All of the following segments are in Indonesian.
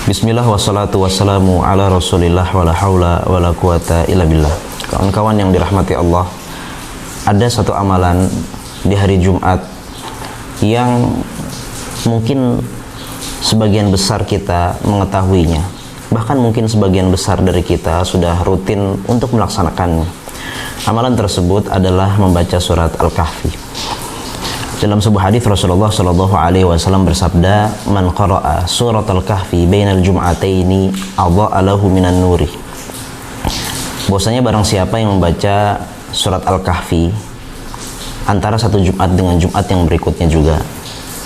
Bismillah wassalatu wassalamu ala rasulillah wala hawla wala quwata illa billah. Kawan-kawan yang dirahmati Allah, ada satu amalan di hari Jumat yang mungkin sebagian besar kita mengetahuinya, bahkan mungkin sebagian besar dari kita sudah rutin untuk melaksanakannya. Amalan tersebut adalah membaca surat Al-Kahfi. Dalam sebuah hadis Rasulullah Shallallahu Alaihi Wasallam bersabda, "Man qara'a surat Al-Kahfi bainal jum'ataini adha'a lahu minan nuri." Bahwasanya barang siapa yang membaca surat Al-Kahfi antara satu Jumat dengan Jumat yang berikutnya juga,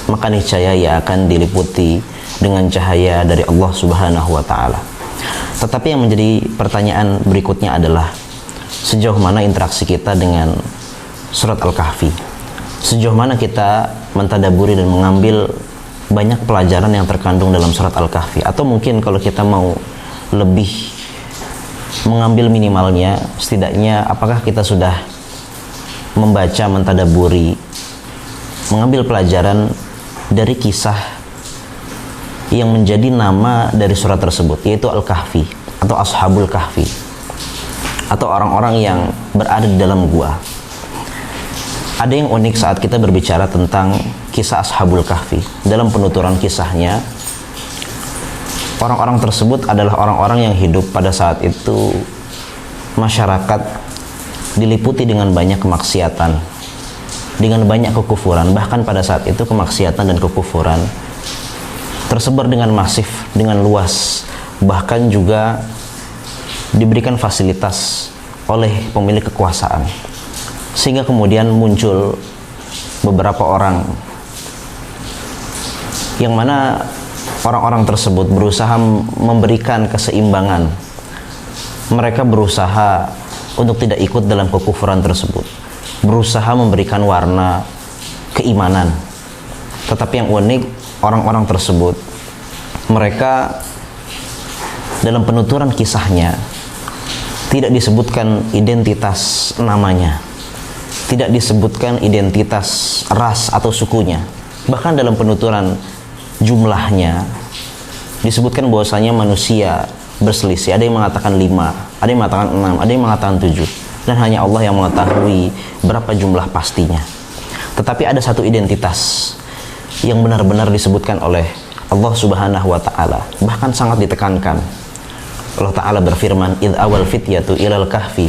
maka niscaya ia akan diliputi dengan cahaya dari Allah Subhanahu wa taala. Tetapi yang menjadi pertanyaan berikutnya adalah, sejauh mana interaksi kita dengan surat Al-Kahfi? Sejauh mana kita mentadaburi dan mengambil banyak pelajaran yang terkandung dalam surat Al-Kahfi? Atau mungkin kalau kita mau lebih mengambil minimalnya, setidaknya apakah kita sudah membaca, mentadaburi, mengambil pelajaran dari kisah yang menjadi nama dari surat tersebut, yaitu Al-Kahfi atau Ashabul Kahfi, atau orang-orang yang berada di dalam gua. Ada yang unik saat kita berbicara tentang kisah Ashabul Kahfi. Dalam penuturan kisahnya, orang-orang tersebut adalah orang-orang yang hidup pada saat itu masyarakat diliputi dengan banyak kemaksiatan, dengan banyak kekufuran. Bahkan pada saat itu kemaksiatan dan kekufuran tersebar dengan masif, dengan luas. Bahkan juga diberikan fasilitas oleh pemilik kekuasaan. Sehingga kemudian muncul beberapa orang yang mana orang-orang tersebut berusaha memberikan keseimbangan. Mereka berusaha untuk tidak ikut dalam kekufuran tersebut, berusaha memberikan warna keimanan. Tetapi yang unik, orang-orang tersebut, mereka dalam penuturan kisahnya tidak disebutkan identitas namanya, tidak disebutkan identitas ras atau sukunya. Bahkan dalam penuturan jumlahnya disebutkan bahwasanya manusia berselisih. Ada yang mengatakan 5, ada yang mengatakan 6, ada yang mengatakan 7, dan hanya Allah yang mengetahui berapa jumlah pastinya. Tetapi ada satu identitas yang benar-benar disebutkan oleh Allah Subhanahu wa taala, bahkan sangat ditekankan. Allah taala berfirman, "Idz awal fityatu ilal kahfi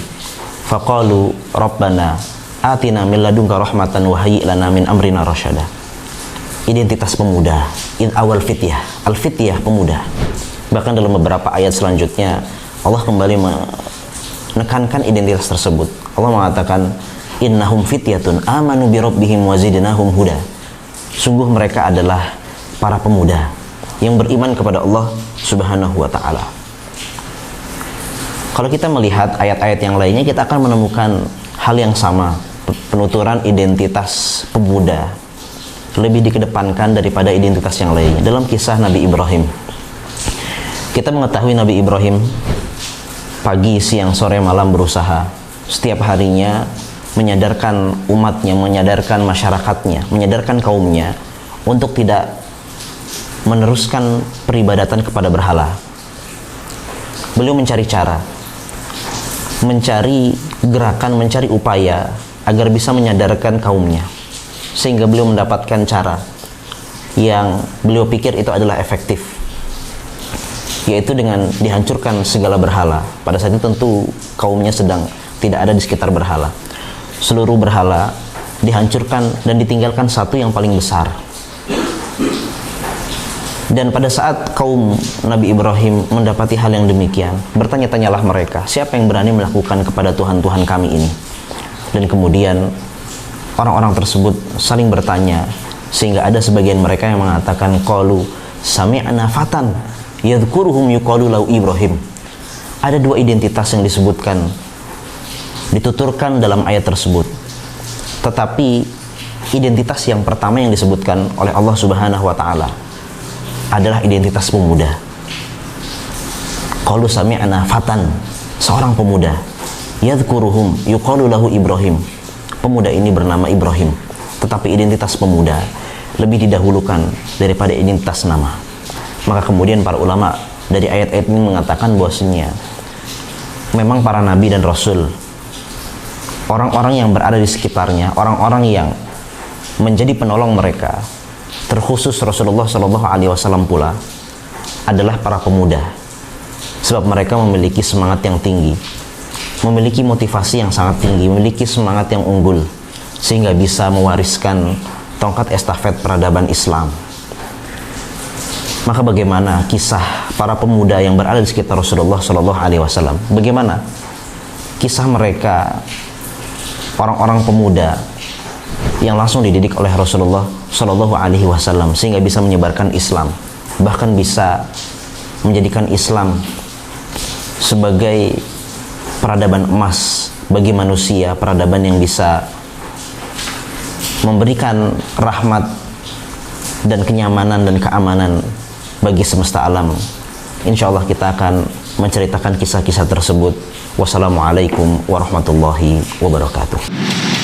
faqalu rabbana atina min ladunka rahmatan wa hayyi' lana min amrina rasyada." Identitas pemuda, awal fityah, al-fityah pemuda. Bahkan dalam beberapa ayat selanjutnya Allah kembali menekankan identitas tersebut. Allah mengatakan, "Innahum fityatun amanu bi rabbihim wa zidnahum huda." Sungguh mereka adalah para pemuda yang beriman kepada Allah Subhanahu wa taala. Kalau kita melihat ayat-ayat yang lainnya, kita akan menemukan hal yang sama. Penuturan identitas pemuda lebih dikedepankan daripada identitas yang lainnya. Dalam kisah Nabi Ibrahim, kita mengetahui Nabi Ibrahim pagi, siang, sore, malam berusaha setiap harinya menyadarkan umatnya, menyadarkan masyarakatnya, menyadarkan kaumnya untuk tidak meneruskan peribadatan kepada berhala. Beliau mencari cara, mencari gerakan, mencari upaya agar bisa menyadarkan kaumnya, sehingga beliau mendapatkan cara yang beliau pikir itu adalah efektif, yaitu dengan dihancurkan segala berhala. Pada saat itu tentu kaumnya sedang tidak ada di sekitar berhala. Seluruh berhala dihancurkan dan ditinggalkan satu yang paling besar. Dan pada saat kaum Nabi Ibrahim mendapati hal yang demikian, bertanya-tanyalah mereka, siapa yang berani melakukan kepada Tuhan-Tuhan kami ini? Dan kemudian orang-orang tersebut saling bertanya, sehingga ada sebagian mereka yang mengatakan, qalu sami'na fatan yadhkuruhum yuqalu lahu Ibrahim. Ada dua identitas yang disebutkan, dituturkan dalam ayat tersebut. Tetapi identitas yang pertama yang disebutkan oleh Allah Subhanahu wa taala adalah identitas pemuda. Qalu sami'na fatan, seorang pemuda, yadhkuruhum yuqalu lahu Ibrahim. Pemuda ini bernama Ibrahim. Tetapi identitas pemuda lebih didahulukan daripada identitas nama. Maka kemudian para ulama dari ayat-ayat ini mengatakan bahwasanya memang para nabi dan rasul, orang-orang yang berada di sekitarnya, orang-orang yang menjadi penolong mereka, terkhusus Rasulullah Shallallahu Alaihi Wasallam pula, adalah para pemuda. Sebab mereka memiliki semangat yang tinggi, memiliki motivasi yang sangat tinggi, memiliki semangat yang unggul, sehingga bisa mewariskan tongkat estafet peradaban Islam. Maka bagaimana kisah para pemuda yang berada di sekitar Rasulullah Shallallahu Alaihi Wasallam? Bagaimana kisah mereka, orang-orang pemuda yang langsung dididik oleh Rasulullah Shallallahu Alaihi Wasallam sehingga bisa menyebarkan Islam, bahkan bisa menjadikan Islam sebagai peradaban emas bagi manusia, peradaban yang bisa memberikan rahmat dan kenyamanan dan keamanan bagi semesta alam. Insya Allah kita akan menceritakan kisah-kisah tersebut. Wassalamualaikum warahmatullahi wabarakatuh.